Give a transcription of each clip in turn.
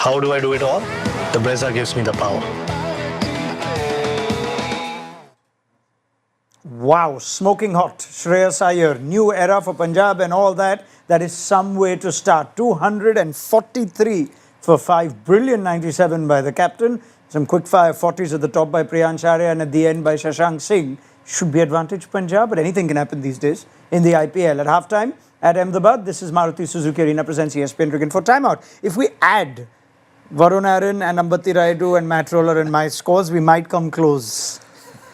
How do I do it all? The Brezza gives me the power. Wow, smoking hot. Shreyas Iyer, new era for Punjab and all that. That is some way to start. 243 for 5. Brilliant 97 by the captain. Some quick fire 40s at the top by Priyansh Arya and at the end by Shashank Singh. Should be advantage Punjab, but anything can happen these days in the IPL. At halftime at Ahmedabad, this is Maruti Suzuki Arena presents ESPN Cricket for timeout. If we add Varun and Ambati Rayudu and Matt Roller and my scores, we might come close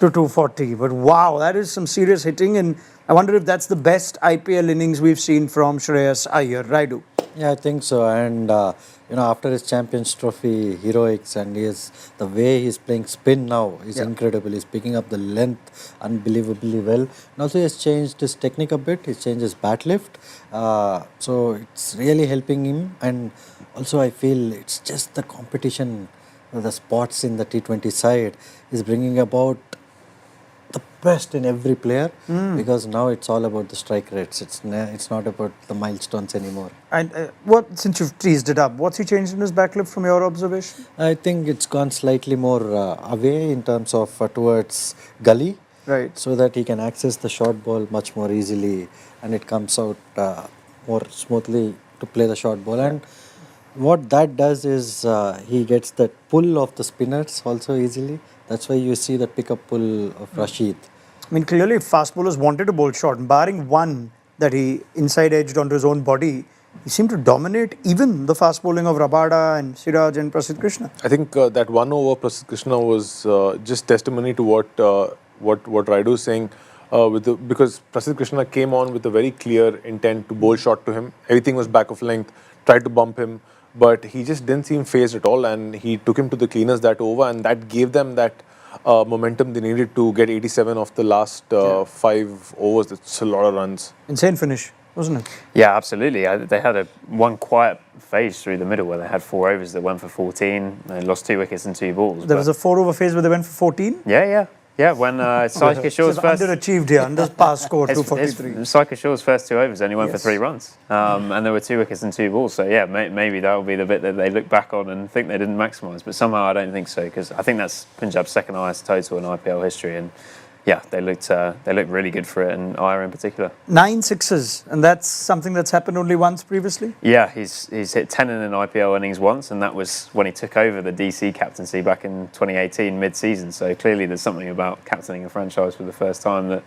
to 240. But wow, that is some serious hitting, and I wonder if that's the best IPL innings we've seen from Shreyas Iyer. Rayudu. Yeah, I think so. And after his Champions Trophy heroics, and the way he's playing spin now is incredible. He's picking up the length unbelievably well. And also he has changed his technique a bit. He's changed his bat lift. So it's really helping him. And also I feel it's just the competition, the spots in the T20 side is bringing about the best in every player, because now it's all about the strike rates. It's not about the milestones anymore. And since you've teased it up, what's he changed in his back lift from your observation? I think it's gone slightly more away in terms of towards gully, right? So that he can access the short ball much more easily, and it comes out more smoothly to play the short ball. And what that does is he gets that pull of the spinners also easily. That's why you see the pickup pull of Rashid. I mean, clearly fast bowlers wanted to bowl short. Barring one that he inside edged onto his own body, he seemed to dominate even the fast bowling of Rabada and Siraj and Prasidh Krishna. I think that one over Prasidh Krishna was just testimony to what Rayudu is saying. Because Prasidh Krishna came on with a very clear intent to bowl short to him. Everything was back of length, tried to bump him, but he just didn't seem phased at all, and he took him to the cleaners that over, and that gave them that momentum they needed to get 87 off the last 5 overs. That's a lot of runs. Insane finish, wasn't it? Yeah, absolutely. They had one quiet phase through the middle where they had 4 overs that went for 14. They lost 2 wickets and 2 balls. There was a 4 over phase where they went for 14? Yeah, when Sai Kishore's first... underachieved here, underpass score, 243. Sai Kishore's first 2 overs only went for 3 runs. And there were 2 wickets and 2 balls. So yeah, maybe that will be the bit that they look back on and think they didn't maximise. But somehow I don't think so, because I think that's Punjab's second highest total in IPL history. And yeah, they looked really good for it, and Iyer in particular. 9 sixes, and that's something that's happened only once previously? Yeah, he's hit 10 in an IPL innings once, and that was when he took over the DC captaincy back in 2018 mid-season. So clearly there's something about captaining a franchise for the first time that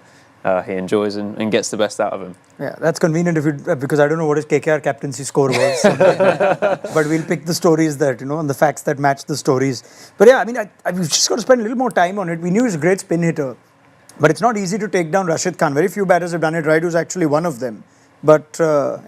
he enjoys and gets the best out of him. Yeah, that's convenient because I don't know what his KKR captaincy score was. But we'll pick the stories that, and the facts that match the stories. But yeah, I mean, we've just got to spend a little more time on it. We knew he's a great spin hitter. But it's not easy to take down Rashid Khan. Very few batters have done it. Rayudu is actually one of them. But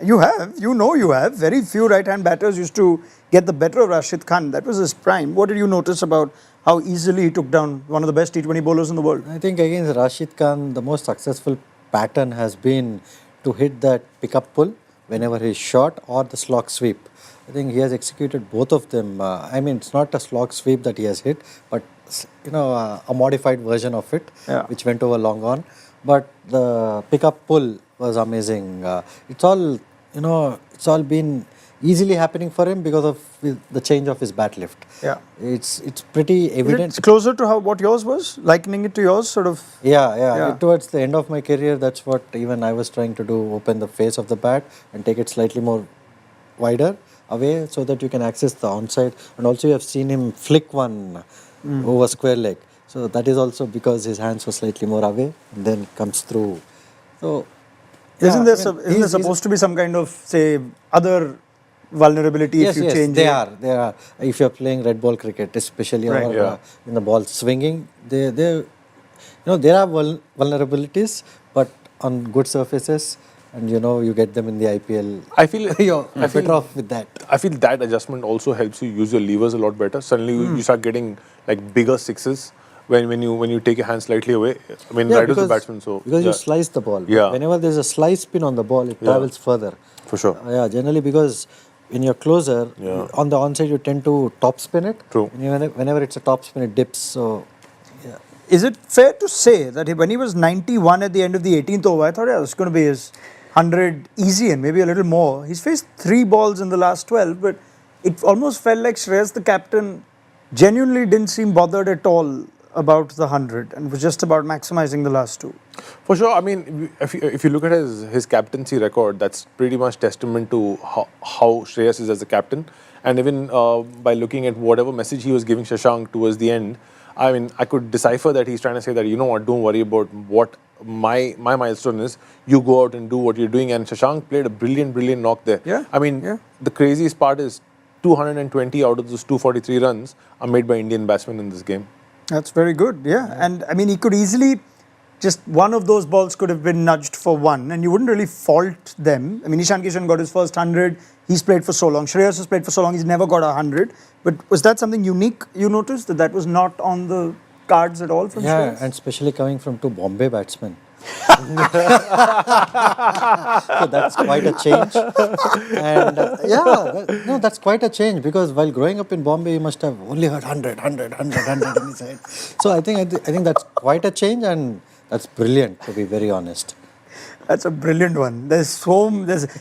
you have. Very few right-hand batters used to get the better of Rashid Khan. That was his prime. What did you notice about how easily he took down one of the best T20 bowlers in the world? I think against Rashid Khan, the most successful pattern has been to hit that pick-up pull whenever he's short, or the slog sweep. I think he has executed both of them. I mean, it's not a slog sweep that he has hit, but a modified version of it, which went over long on. But the pick-up pull was amazing. It's all been easily happening for him because of the change of his bat lift. Yeah, it's pretty evident. It's closer to what yours was, likening it to yours, sort of. Yeah. Towards the end of my career, that's what even I was trying to do: open the face of the bat and take it slightly more wider away, so that you can access the onside. And also, you have seen him flick one over square leg. So that is also because his hands were slightly more away, and then comes through. So, isn't there supposed to be some kind of, say, other vulnerability if you change it? Yes, they are. If you're playing red ball cricket, especially, or in the ball swinging, there are vulnerabilities, but on good surfaces. And you get them in the IPL. I feel you're better off with that. I feel that adjustment also helps you use your levers a lot better. Suddenly you start getting like bigger sixes when you take your hand slightly away. I mean, Rayudu's a batsman, so because you slice the ball. Yeah. Whenever there's a slice spin on the ball, it travels further. For sure. Generally because when you're closer, on the onside you tend to top spin it. True. And whenever it's a top spin, it dips. So, yeah. Is it fair to say that when he was 91 at the end of the 18th over, I thought, it's going to be his 100 easy and maybe a little more. He's faced 3 balls in the last 12, but it almost felt like Shreyas, the captain, genuinely didn't seem bothered at all about the 100 and was just about maximizing the last two. For sure. I mean, if you look at his captaincy record, that's pretty much testament to how Shreyas is as a captain. And even by looking at whatever message he was giving Shashank towards the end, I mean, I could decipher that he's trying to say that, you know what, don't worry about what my milestone is. You go out and do what you're doing. And Shashank played a brilliant knock there. Yeah. I mean, the craziest part is 220 out of those 243 runs are made by Indian batsmen in this game. That's very good, yeah. And I mean, he could easily, just one of those balls could have been nudged for one, and you wouldn't really fault them. I mean, Ishan Kishan got his first 100. He's played for so long. Shreyas has played for so long. He's never got 100. But was that something unique you noticed, that was not on the cards at all from Shreyas? Yeah, and especially coming from two Bombay batsmen. So that's quite a change. And that's quite a change, because while growing up in Bombay, you must have only heard 100 in his head. So I think that's quite a change, and that's brilliant, to be very honest. That's a brilliant one. There's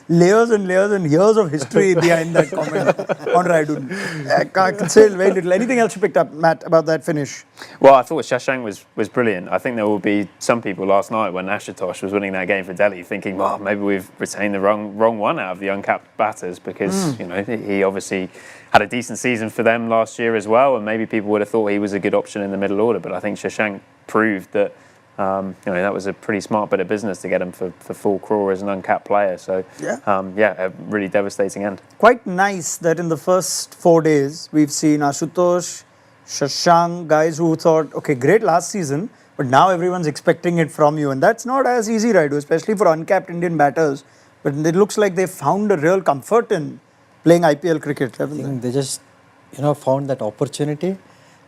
layers and layers and years of history behind that comment on Rayudu. I can say very little. Anything else you picked up, Matt, about that finish? Well, I thought Shashank was brilliant. I think there will be some people last night when Ashutosh was winning that game for Delhi thinking, well, maybe we've retained the wrong one out of the uncapped batters, because you know, he obviously had a decent season for them last year as well, and maybe people would have thought he was a good option in the middle order. But I think Shashank proved that that was a pretty smart bit of business to get him for full crore as an uncapped player. So, a really devastating end. Quite nice that in the first 4 days, we've seen Ashutosh, Shashank, guys who thought, okay, great last season, but now everyone's expecting it from you. And that's not as easy, Rayudu, especially for uncapped Indian batters. But it looks like they've found a real comfort in playing IPL cricket, haven't they? They just, found that opportunity.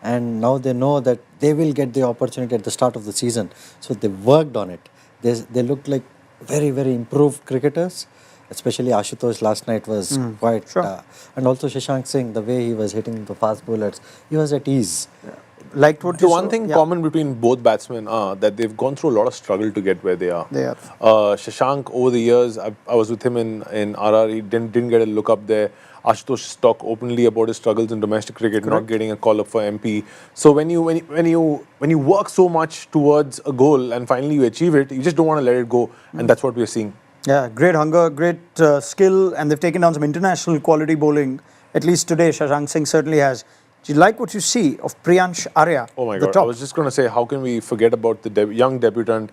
And now they know that they will get the opportunity at the start of the season. So they worked on it. They look like very, very improved cricketers. Especially Ashutosh last night was quite... Sure. And also Shashank Singh, the way he was hitting the fast bowlers, he was at ease. Yeah. Liked what The one thing common between both batsmen are that they've gone through a lot of struggle to get where they are. They are. Shashank, over the years, I was with him in RR. He didn't get a look up there. Ashutosh talked openly about his struggles in domestic cricket, not getting a call up for MP. So when you work so much towards a goal and finally you achieve it, you just don't want to let it go, and that's what we're seeing. Yeah, great hunger, great skill, and they've taken down some international quality bowling. At least today, Shashank Singh certainly has. Do you like what you see of Priyansh Arya? Oh my the God! top? I was just going to say, how can we forget about the young debutant,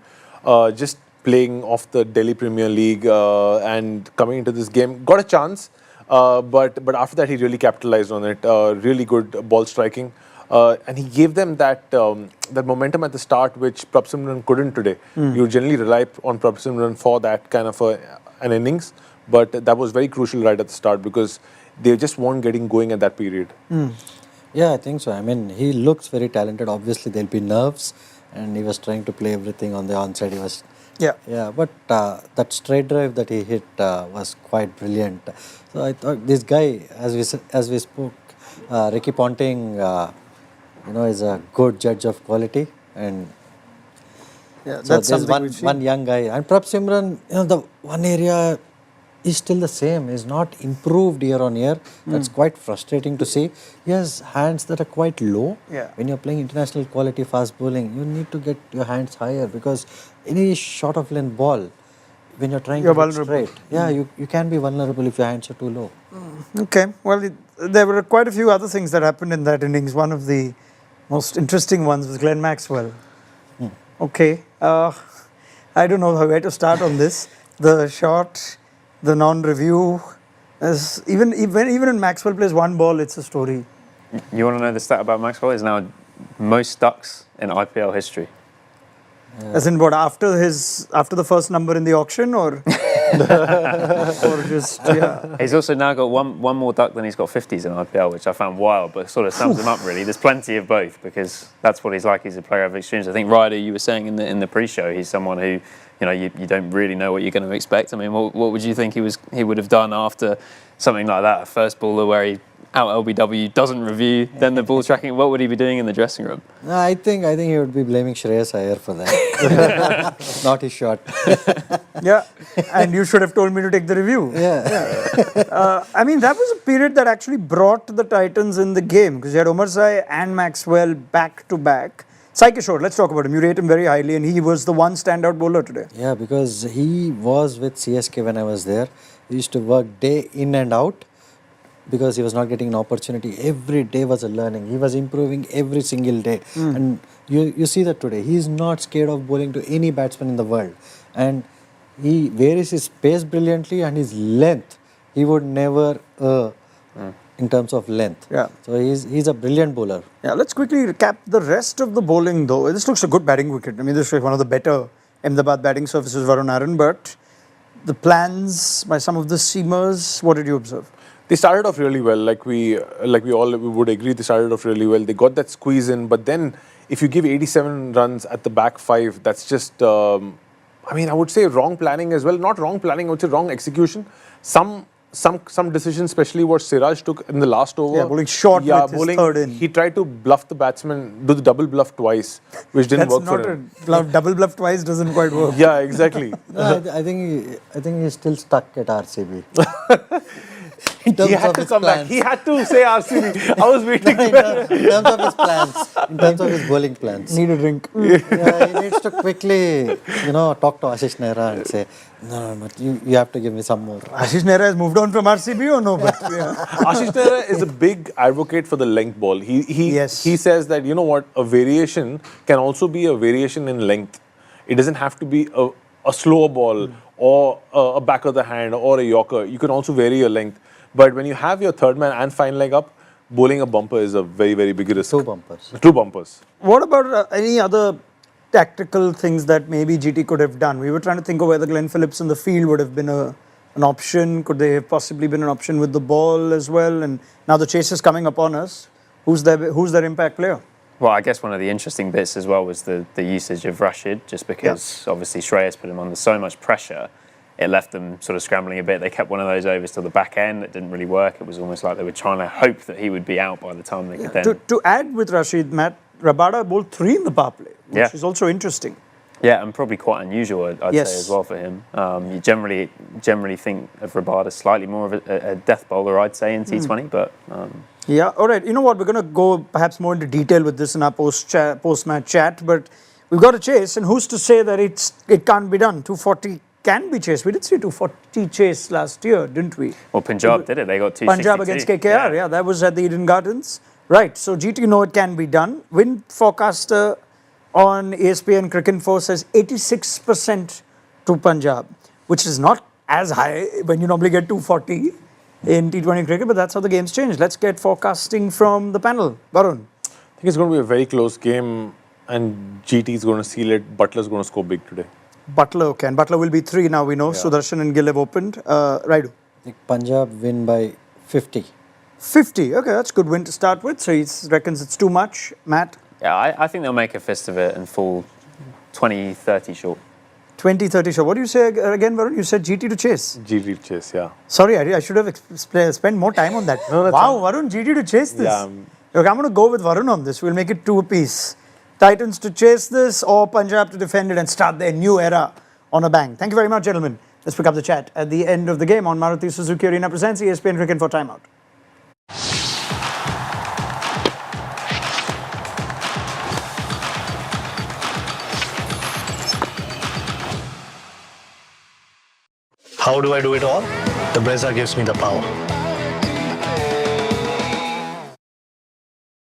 just playing off the Delhi Premier League and coming into this game, got a chance. But after that, he really capitalized on it. Really good ball striking, and he gave them that momentum at the start, which Prabh Simran couldn't today. You generally rely on Prabh Simran for that kind of an innings, but that was very crucial right at the start, because they just weren't getting going at that period. Yeah, I think so. I mean, he looks very talented. Obviously, there'll be nerves, and he was trying to play everything on the onside. He was... Yeah, but that straight drive that he hit was quite brilliant. So I thought this guy, as we spoke, Ricky Ponting, is a good judge of quality, and so there's one young guy. And Prabh Simran, the one area is still the same. He's not improved year on year. That's quite frustrating to see. He has hands that are quite low. Yeah. When you're playing international quality fast bowling, you need to get your hands higher, because any short of length ball, when you're trying to hit straight, you can be vulnerable if your hands are too low. Okay, well, there were quite a few other things that happened in that innings. One of the most interesting ones was Glenn Maxwell. Okay, I don't know where to start on this. The shot, the non-review, even when Maxwell plays one ball, it's a story. You want to know the stat about Maxwell? He's now most ducks in IPL history. As in what, after the first number in the auction, or or just He's also now got one more duck than he's got 50s in IPL, which I found wild, but sort of sums him up really. There's plenty of both, because that's what he's like. He's a player of extremes. I think Rayudu, you were saying in the pre-show, he's someone who, you don't really know what you're going to expect. I mean, what would you think he would have done after something like that? A first baller where he out LBW, doesn't review, then the ball tracking, what would he be doing in the dressing room? No, I think he would be blaming Shreyas Iyer for that. Not his shot. Yeah, and you should have told me to take the review. I mean, that was a period that actually brought the Titans in the game because you had Omar Sai and Maxwell back to back. Sai Kishore, let's talk about him. You rate him very highly, and he was the one standout bowler today. Yeah, because he was with CSK when I was there. He used to work day in and out because he was not getting an opportunity. Every day was a learning. He was improving every single day. And you see that today. He is not scared of bowling to any batsman in the world. And he varies his pace brilliantly and his length. He would never in terms of length. Yeah. So he's a brilliant bowler. Yeah, let's quickly recap the rest of the bowling though. This looks a good batting wicket. I mean, this is one of the better Ahmedabad batting surfaces, Varun Aaron, but the plans by some of the seamers, what did you observe? They started off really well, like we all would agree. They started off really well. They got that squeeze in, but then if you give 87 runs at the back five, that's just, I mean, I would say wrong planning as well. Not wrong planning, I would say wrong execution. Some decisions, especially what Siraj took in the last over. Yeah, bowling short with his third in. He tried to bluff the batsman, do the double bluff twice, which didn't work for him. Double bluff twice doesn't quite work. Yeah, exactly. No, I think he's still stuck at RCB. He had to come back. He had to say RCB. I was waiting. In terms of his plans, in terms of his bowling plans. Need a drink. Yeah, he needs to quickly, talk to Ashish Nehra and say, no, you have to give me some more. Ashish Nehra has moved on from RCB or no? But, yeah. Ashish Nehra is a big advocate for the length ball. He says that, you know what, a variation can also be a variation in length. It doesn't have to be a slower ball or a back of the hand or a yorker. You can also vary your length. But when you have your third man and fine leg up, bowling a bumper is a very, very big risk. Two bumpers. Two bumpers. What about any other tactical things that maybe GT could have done? We were trying to think of whether Glenn Phillips in the field would have been an option. Could they have possibly been an option with the ball as well? And now the chase is coming upon us. Who's their impact player? Well, I guess one of the interesting bits as well was the usage of Rashid, just because obviously Shreyas put him under so much pressure. It left them sort of scrambling a bit. They kept one of those overs till the back end. It didn't really work. It was almost like they were trying to hope that he would be out by the time they could then... To add with Rashid, Matt, Rabada bowled 3 in the power play, which is also interesting. Yeah, and probably quite unusual, I'd say, as well for him. You generally think of Rabada slightly more of a death bowler, I'd say, in T20, but... Yeah, all right. You know what? We're going to go perhaps more into detail with this in our post-match chat, but we've got a chase, and who's to say that it can't be done? 240 can be chased. We did see 240 chase last year, didn't we? Well, Punjab did it. They got 262. Punjab against KKR, yeah. That was at the Eden Gardens. Right, so GT know it can be done. Wind forecaster on ESPN Cricinfo says 86% to Punjab, which is not as high when you normally get 240 in T20 cricket, but that's how the game's changed. Let's get forecasting from the panel. Varun. I think it's going to be a very close game and GT is going to seal it. Butler's going to score big today. Butler can. Butler will be 3 now, we know. Yeah. Sudarshan and Gill have opened. Rayudu. I think Punjab win by 50. 50. Okay, that's a good win to start with. So he reckons it's too much. Matt? Yeah, I think they'll make a fist of it and fall 20-30 short. 20-30 short. What do you say again, Varun? You said GT to chase. GT to chase, yeah. Sorry, I should have spent more time on that. No, wow, Varun, GT to chase this. Yeah. Look, I'm going to go with Varun on this. We'll make it 2 apiece. Titans to chase this or Punjab to defend it and start their new era on a bang. Thank you very much, gentlemen. Let's pick up the chat at the end of the game on Maruti Suzuki Arena presents ESPN Cricket for Timeout. How do I do it all? The Brezza gives me the power.